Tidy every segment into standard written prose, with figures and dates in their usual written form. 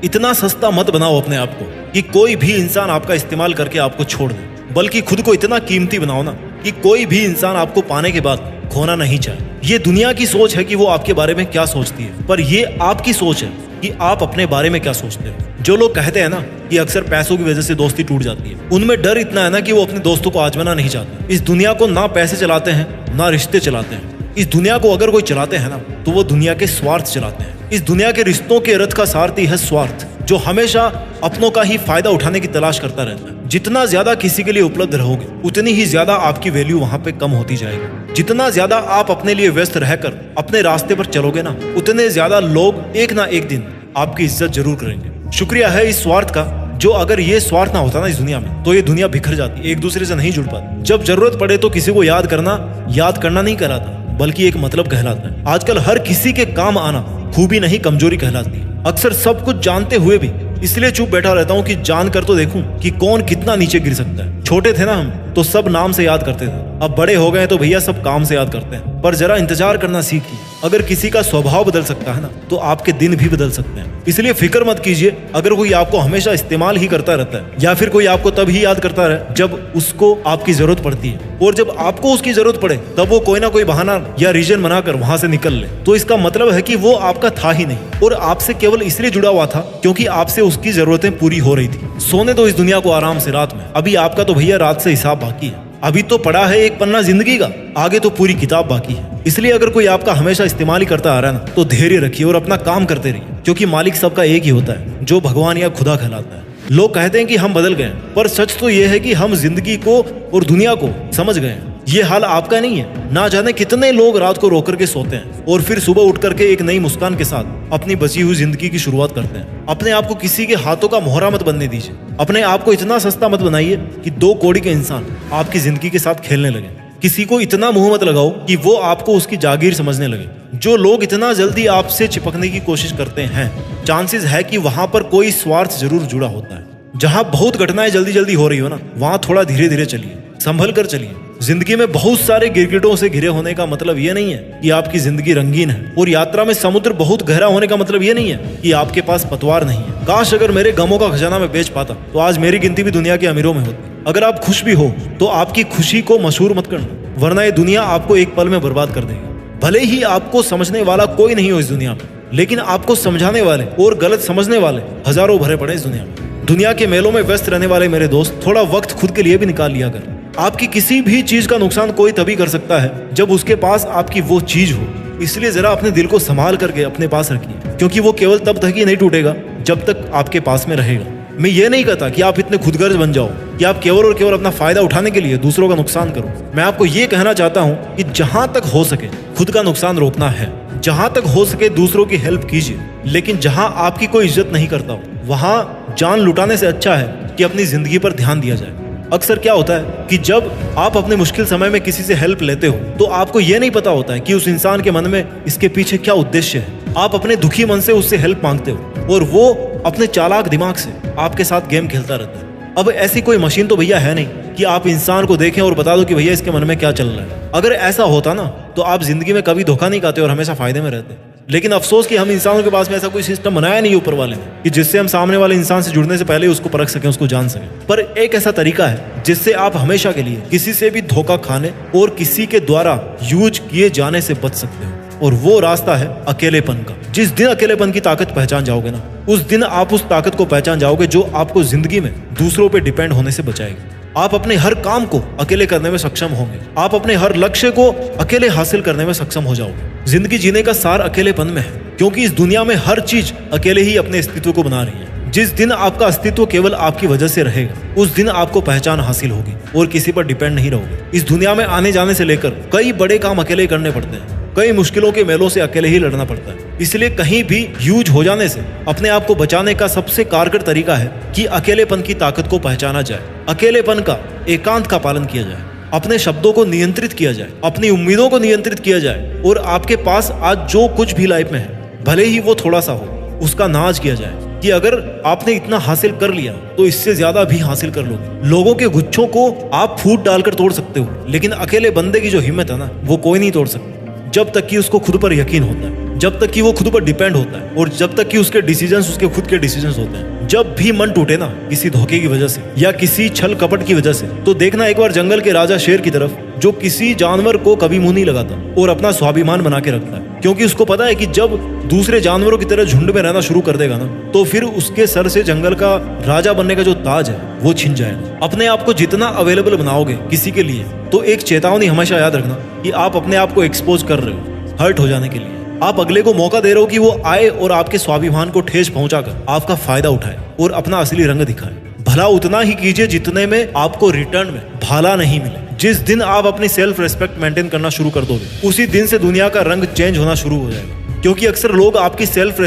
इतना सस्ता मत बनाओ अपने आप को कि कोई भी इंसान आपका इस्तेमाल करके आपको छोड़ दे, बल्कि खुद को इतना कीमती बनाओ ना कि कोई भी इंसान आपको पाने के बाद खोना नहीं चाहे। ये दुनिया की सोच है कि वो आपके बारे में क्या सोचती है, पर ये आपकी सोच है कि आप अपने बारे में क्या सोचते हो। जो लोग कहते हैं ना कि अक्सर पैसों की वजह से दोस्ती टूट जाती है, उनमें डर इतना है ना कि वो अपने दोस्तों को आजमाना नहीं चाहते। इस दुनिया को ना पैसे चलाते हैं ना रिश्ते चलाते हैं। इस दुनिया को अगर कोई चलाते हैं ना तो वो दुनिया के स्वार्थ चलाते हैं। इस दुनिया के रिश्तों के रथ का सारथी है स्वार्थ, जो हमेशा अपनों का ही फायदा उठाने की तलाश करता रहता है। जितना ज्यादा किसी के लिए उपलब्ध रहोगे उतनी ही ज्यादा आपकी वैल्यू वहां पे कम होती जाएगी। जितना ज्यादा आप अपने लिए व्यस्त रहकर अपने रास्ते पर चलोगे ना, उतने ज्यादा लोग एक ना एक दिन आपकी इज्जत जरूर करेंगे। शुक्रिया है इस स्वार्थ का, जो अगर ये स्वार्थ ना होता ना इस दुनिया में तो ये दुनिया बिखर जाती, एक दूसरे से नहीं जुड़ पाती। जब जरूरत पड़े तो किसी को याद करना नहीं कहलाता, बल्कि एक मतलब कहलाता है। आजकल हर किसी के काम आना खूबी नहीं कमजोरी कहलाती है। अक्सर सब कुछ जानते हुए भी इसलिए चुप बैठा रहता हूँ कि जान कर तो देखूं कि कौन कितना नीचे गिर सकता है। छोटे थे ना हम तो सब नाम से याद करते थे, अब बड़े हो गए तो भैया सब काम से याद करते हैं। पर जरा इंतजार करना सीखिए, अगर किसी का स्वभाव बदल सकता है ना तो आपके दिन भी बदल सकते हैं। इसलिए फिक्र मत कीजिए अगर कोई आपको हमेशा इस्तेमाल ही करता रहता है, या फिर कोई आपको तब ही याद करता रहे जब उसको आपकी जरूरत पड़ती है, और जब आपको उसकी जरूरत पड़े तब वो कोई ना कोई बहाना या रीजन बनाकर वहां से निकल ले, तो इसका मतलब है कि वो आपका था ही नहीं और आपसे केवल इसलिए जुड़ा हुआ था क्योंकि आपसे उसकी जरूरतें पूरी हो रही थी। सोने दो इस दुनिया को आराम से रात में, अभी आपका तो भैया रात से हिसाब बाकी है। अभी तो पड़ा है एक पन्ना जिंदगी का, आगे तो पूरी किताब बाकी है। इसलिए अगर कोई आपका हमेशा इस्तेमाल ही करता आ रहा है ना तो धैर्य रखिए और अपना काम करते रहिए, क्योंकि मालिक सबका एक ही होता है, जो भगवान या खुदा कहलाता है। लोग कहते हैं कि हम बदल गए, पर सच तो यह है कि हम जिंदगी को और दुनिया को समझ गए हैं। ये हाल आपका नहीं है। ना जाने कितने लोग रात को रो करके सोते हैं और फिर सुबह उठ करके एक नई मुस्कान के साथ अपनी बची हुई जिंदगी की शुरुआत करते हैं। अपने आप को किसी के हाथों का मोहरा मत बनने दीजिए। अपने आप को इतना सस्ता मत बनाइए कि 2 कौड़ी के इंसान आपकी जिंदगी के साथ खेलने लगे। किसी को इतना मुंह मत लगाओ कि वो आपको उसकी जागीर समझने लगे। जो लोग इतना जल्दी आपसे चिपकने की कोशिश करते हैं, चांसेस है कि वहां पर कोई स्वार्थ जरूर जुड़ा होता है। जहां बहुत घटनाएं जल्दी जल्दी हो रही हो ना, वहां थोड़ा धीरे धीरे चलिए, संभल कर चलिए। जिंदगी में बहुत सारे गिरगिटों से घिरे होने का मतलब ये नहीं है कि आपकी जिंदगी रंगीन है, और यात्रा में समुद्र बहुत गहरा होने का मतलब ये नहीं है कि आपके पास पतवार नहीं है। काश अगर मेरे गमों का खजाना मैं बेच पाता तो आज मेरी गिनती भी दुनिया के अमीरों में होती। अगर आप खुश भी हो तो आपकी खुशी को मशहूर मत करना, वरना ये दुनिया आपको एक पल में बर्बाद कर देगी। भले ही आपको समझने वाला कोई नहीं हो इस दुनिया में, लेकिन आपको समझाने वाले और गलत समझने वाले हजारों भरे पड़े इस दुनिया में। दुनिया के मेलों में व्यस्त रहने वाले मेरे दोस्त, थोड़ा वक्त खुद के लिए भी निकाल लिया कर। आपकी किसी भी चीज का नुकसान कोई तभी कर सकता है जब उसके पास आपकी वो चीज हो। इसलिए जरा अपने दिल को संभाल करके अपने पास रखिए, क्योंकि वो केवल तब तक ही नहीं टूटेगा जब तक आपके पास में रहेगा। मैं ये नहीं कहता कि आप इतने खुदगर्ज बन जाओ कि आप केवल और केवल अपना फायदा उठाने के लिए दूसरों का नुकसान करो। मैं आपको ये कहना चाहता हूँ कि जहां तक हो सके खुद का नुकसान रोकना है, जहां तक हो सके दूसरों की हेल्प कीजिए, लेकिन जहां आपकी कोई इज्जत नहीं करता हो वहां जान लुटाने से अच्छा है कि अपनी जिंदगी पर ध्यान दिया जाए। अक्सर क्या होता है कि जब आप अपने मुश्किल समय में किसी से हेल्प लेते हो तो आपको यह नहीं पता होता है कि उस इंसान के मन में इसके पीछे क्या उद्देश्य है। आप अपने दुखी मन से उससे हेल्प मांगते हो और वो अपने चालाक दिमाग से आपके साथ गेम खेलता रहता है। अब ऐसी कोई मशीन तो भैया है नहीं कि आप इंसान को देखें और बता दो कि भैया इसके मन में क्या चल रहा है। अगर ऐसा होता ना तो आप जिंदगी में कभी धोखा नहीं खाते और हमेशा फायदे में रहते। लेकिन अफसोस कि हम इंसानों के पास में ऐसा कोई सिस्टम बनाया नहीं ऊपर वाले ने कि जिससे हम सामने वाले इंसान से जुड़ने से पहले उसको परख सकें, उसको जान सकें। पर एक ऐसा तरीका है जिससे आप हमेशा के लिए किसी से भी धोखा खाने और किसी के द्वारा यूज किए जाने से बच सकते हो, और वो रास्ता है अकेलेपन का। जिस दिन अकेलेपन की ताकत पहचान जाओगे ना, उस दिन आप उस ताकत को पहचान जाओगे जो आपको जिंदगी में दूसरों पे डिपेंड होने से बचाएगी। आप अपने हर काम को अकेले करने में सक्षम होंगे। आप अपने हर लक्ष्य को अकेले हासिल करने में सक्षम हो जाओगे। जिंदगी जीने का सार अकेलेपन में है, क्योंकि इस दुनिया में हर चीज अकेले ही अपने अस्तित्व को बना रही है। जिस दिन आपका अस्तित्व केवल आपकी वजह से रहेगा, उस दिन आपको पहचान हासिल होगी और किसी पर डिपेंड नहीं रहोगे। इस दुनिया में आने जाने से लेकर कई बड़े काम अकेले करने पड़ते हैं, कई मुश्किलों के मेलों से अकेले ही लड़ना पड़ता है। इसलिए कहीं भी यूज हो जाने से अपने आप को बचाने का सबसे कारगर तरीका है कि अकेलेपन की ताकत को पहचाना जाए, अकेलेपन का एकांत का पालन किया जाए, अपने शब्दों को नियंत्रित किया जाए, अपनी उम्मीदों को नियंत्रित किया जाए, और आपके पास आज जो कुछ भी लाइफ में है, भले ही वो थोड़ा सा हो, उसका नाज किया जाए कि अगर आपने इतना हासिल कर लिया तो इससे ज्यादा भी हासिल कर लोगे। लोगों के गुच्छों को आप फूट डालकर तोड़ सकते हो, लेकिन अकेले बंदे की जो हिम्मत है ना, वो कोई नहीं तोड़ सकता जब तक कि उसको खुद पर यकीन होता है। जब तक कि वो खुद पर डिपेंड होता है और जब तक कि उसके डिसीजंस उसके खुद के डिसीजंस होते हैं। जब भी मन टूटे ना किसी धोखे की वजह से या किसी छल कपट की वजह से, तो देखना एक बार जंगल के राजा शेर की तरफ, जो किसी जानवर को कभी मुंह नहीं लगाता और अपना स्वाभिमान बना के रखता है, क्योंकि उसको पता है कि जब दूसरे जानवरों की तरह झुंड में रहना शुरू कर देगा ना, तो फिर उसके सर से जंगल का राजा बनने का जो ताज है वो छिन जाएगा। अपने आप को जितना अवेलेबल बनाओगे किसी के लिए, तो एक चेतावनी हमेशा याद रखना कि आप अपने आप को एक्सपोज कर रहे हो हर्ट हो जाने के लिए। आप अगले को मौका दे रहे हो कि वो आए और आपके स्वाभिमान को ठेस पहुंचाकर आपका फायदा उठाए और अपना असली रंग दिखाए। भला उतना ही कीजिए जितने में आपको रिटर्न में भला नहीं मिले। जिस दिन आप अपनी सेल्फ रेस्पेक्ट मेंटेन करना शुरू कर दोगे, उसी दिन से दुनिया का रंग चेंज होना शुरू हो जाएगा। क्योंकि अक्सर लोग आपकी सेल्फ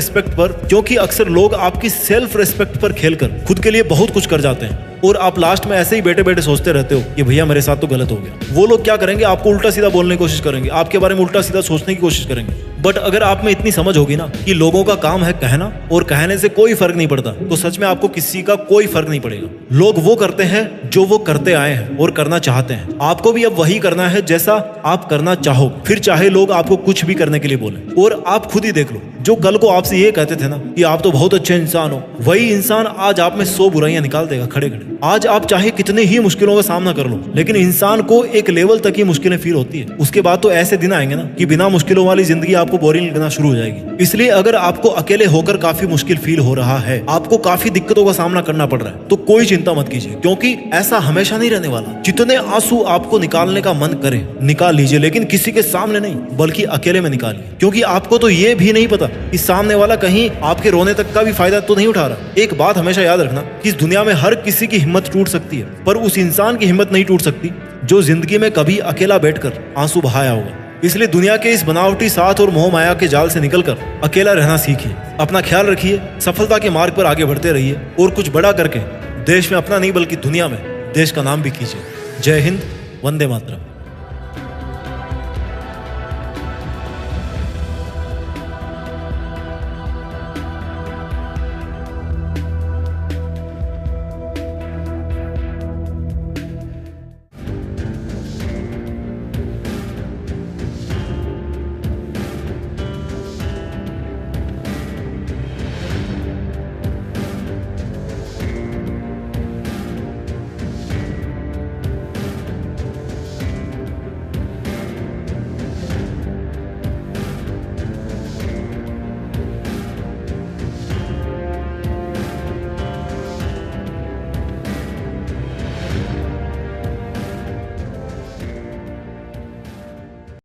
रेस्पेक्ट पर खेलकर खुद के लिए बहुत कुछ कर जाते हैं और आप लास्ट में ऐसे ही बैठे बैठे सोचते रहते हो कि भैया मेरे साथ तो गलत हो गया। वो लोग क्या करेंगे, आपको उल्टा सीधा बोलने की कोशिश करेंगे, आपके बारे में उल्टा सीधा सोचने की कोशिश करेंगे। बट अगर आप में इतनी समझ होगी ना कि लोगों का काम है कहना और कहने से कोई फर्क नहीं पड़ता, तो सच में आपको किसी का कोई फर्क नहीं पड़ेगा। लोग वो करते हैं जो वो करते आए हैं और करना चाहते हैं। आपको भी अब वही करना है जैसा आप करना चाहो, फिर चाहे लोग आपको कुछ भी करने के लिए बोले। और आप खुद ही देख लो, जो कल को आपसे ये कहते थे ना कि आप तो बहुत अच्छे इंसान हो, वही इंसान आज आप में 100 बुराइयां निकाल देगा खड़े खड़े। आज आप चाहे कितने ही मुश्किलों का सामना कर लो, लेकिन इंसान को एक लेवल तक ही मुश्किलें फील होती है। उसके बाद तो ऐसे दिन आएंगे ना कि बिना मुश्किलों वाली जिंदगी आपको बोरिंग लगना शुरू हो जाएगी। इसलिए अगर आपको अकेले होकर काफी मुश्किल फील हो रहा है, आपको काफी दिक्कतों का सामना करना पड़ रहा है, तो कोई चिंता मत कीजिए, क्योंकि ऐसा हमेशा नहीं रहने वाला। जितने आंसू आपको निकालने का मन करे निकाल लीजिए, लेकिन किसी के सामने नहीं बल्कि अकेले में निकालिए। क्योंकि आपको तो ये भी नहीं पता कि सामने वाला कहीं आपके रोने तक का भी फायदा तो नहीं उठा रहा। एक बात हमेशा याद रखना कि इस दुनिया में हर किसी की हिम्मत टूट सकती है, पर उस इंसान की हिम्मत नहीं टूट सकती जो जिंदगी में कभी अकेला बैठकर आंसू बहाया होगा। इसलिए दुनिया के इस बनावटी साथ और मोह माया के जाल से निकलकर अकेला रहना सीखिए। अपना ख्याल रखिए, सफलता के मार्ग पर आगे बढ़ते रहिए और कुछ बड़ा करके देश में अपना नहीं बल्कि दुनिया में देश का नाम भी कीजिए। जय हिंद, वंदे मातरम।